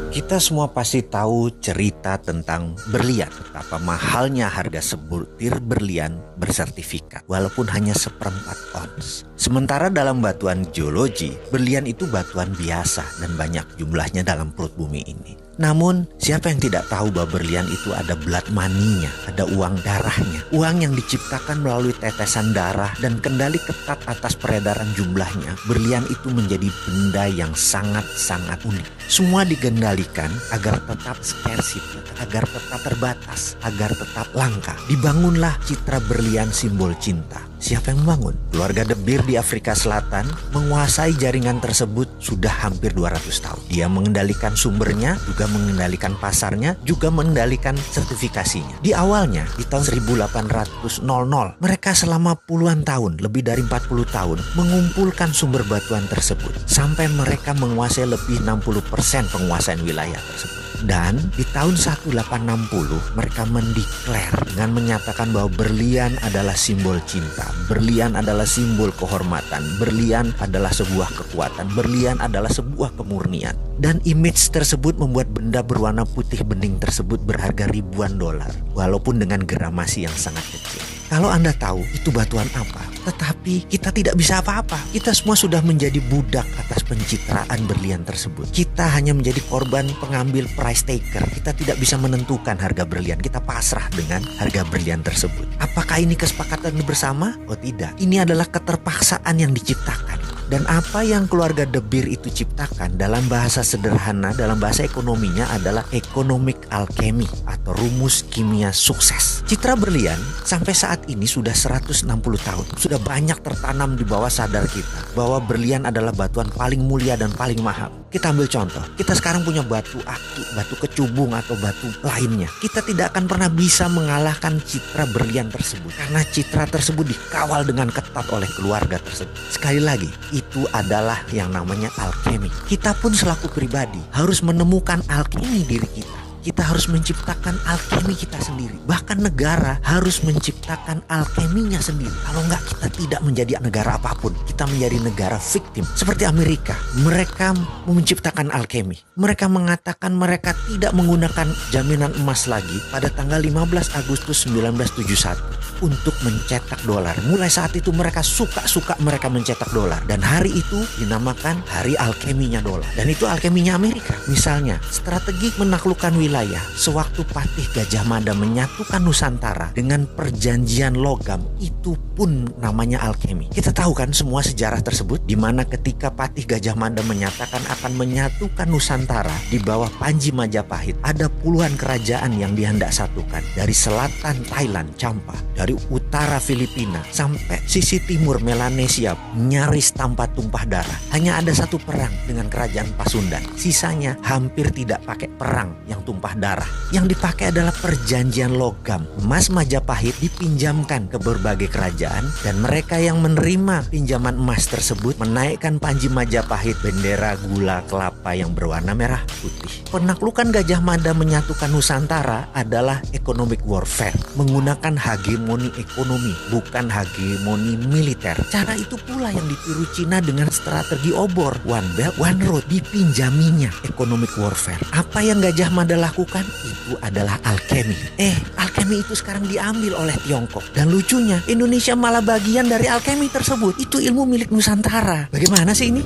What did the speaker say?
Kita semua pasti tahu cerita tentang berlian, betapa mahalnya harga sebutir berlian bersertifikat, walaupun hanya seperempat ons. Sementara dalam batuan geologi, berlian itu batuan biasa dan banyak jumlahnya dalam perut bumi ini. Namun, siapa yang tidak tahu bahwa berlian itu ada blood money-nya, ada uang darahnya. Uang yang diciptakan melalui tetesan darah dan kendali ketat atas peredaran jumlahnya. Berlian itu menjadi benda yang sangat-sangat unik. Semua digendalikan agar tetap scarcity, agar tetap terbatas, agar tetap langka. Dibangunlah citra berlian simbol cinta. Siapa yang membangun? Keluarga De Beer di Afrika Selatan menguasai jaringan tersebut sudah hampir 200 tahun. Dia mengendalikan sumbernya, juga mengendalikan pasarnya, juga mengendalikan sertifikasinya. Di awalnya, di tahun 1800, mereka selama puluhan tahun, lebih dari 40 tahun, mengumpulkan sumber batuan tersebut. Sampai mereka menguasai lebih 60% penguasaan wilayah tersebut. Dan di tahun 1860 mereka mendeklar dengan menyatakan bahwa berlian adalah simbol cinta, berlian adalah simbol kehormatan, berlian adalah sebuah kekuatan, berlian adalah sebuah kemurnian. Dan image tersebut membuat benda berwarna putih bening tersebut berharga ribuan dolar, walaupun dengan gramasi yang sangat kecil. Kalau Anda tahu itu batuan apa, tetapi kita tidak bisa apa-apa. Kita semua sudah menjadi budak atas pencitraan berlian tersebut. Kita hanya menjadi korban pengambil price taker. Kita tidak bisa menentukan harga berlian. Kita pasrah dengan harga berlian tersebut. Apakah ini kesepakatan bersama? Oh tidak. Ini adalah keterpaksaan yang diciptakan. Dan apa yang keluarga De Beer itu ciptakan dalam bahasa sederhana, dalam bahasa ekonominya adalah economic alchemy atau rumus kimia sukses. Citra berlian sampai saat ini sudah 160 tahun. Sudah banyak tertanam di bawah sadar kita bahwa berlian adalah batuan paling mulia dan paling mahal. Kita ambil contoh, kita sekarang punya batu aki, batu kecubung atau batu lainnya. Kita tidak akan pernah bisa mengalahkan citra berlian tersebut karena citra tersebut dikawal dengan ketat oleh keluarga tersebut. Sekali lagi, itu adalah yang namanya alkemi. Kita pun selaku pribadi harus menemukan alkemi diri kita. Kita harus menciptakan alkemi kita sendiri. Bahkan negara harus menciptakan alkeminya sendiri. Kalau enggak, kita tidak menjadi negara apapun. Kita menjadi negara victim. Seperti Amerika, mereka menciptakan alkemi. Mereka mengatakan mereka tidak menggunakan jaminan emas lagi pada tanggal 15 Agustus 1971 untuk mencetak dolar. Mulai saat itu mereka suka mereka mencetak dolar. Dan hari itu dinamakan hari alkeminya dolar. Dan itu alkeminya Amerika. Misalnya, strategi menaklukkan wilayah sewaktu Patih Gajah Mada menyatukan Nusantara dengan perjanjian logam, itu pun namanya alkemi. Kita tahu kan semua sejarah tersebut, di mana ketika Patih Gajah Mada menyatakan akan menyatukan Nusantara di bawah Panji Majapahit, ada puluhan kerajaan yang dihendak satukan. Dari selatan Thailand, Champa, dari utara Filipina, sampai sisi timur Melanesia, nyaris tanpa tumpah darah. Hanya ada satu perang dengan kerajaan Pasundan. Sisanya hampir tidak pakai perang yang tumpah darah. Yang dipakai adalah perjanjian logam. Emas Majapahit dipinjamkan ke berbagai kerajaan dan mereka yang menerima pinjaman emas tersebut menaikkan Panji Majapahit bendera gula kelapa yang berwarna merah putih. Penaklukan Gajah Mada menyatukan Nusantara adalah economic warfare, menggunakan hegemoni ekonomi, bukan hegemoni militer. Cara itu pula yang ditiru Cina dengan strategi obor, one belt, one road, dipinjaminya economic warfare. Apa yang Gajah Mada lakukan itu adalah alkemi. Alkemi itu sekarang diambil oleh Tiongkok. Dan lucunya, Indonesia malah bagian dari alkemi tersebut. Itu ilmu milik Nusantara. Bagaimana sih ini?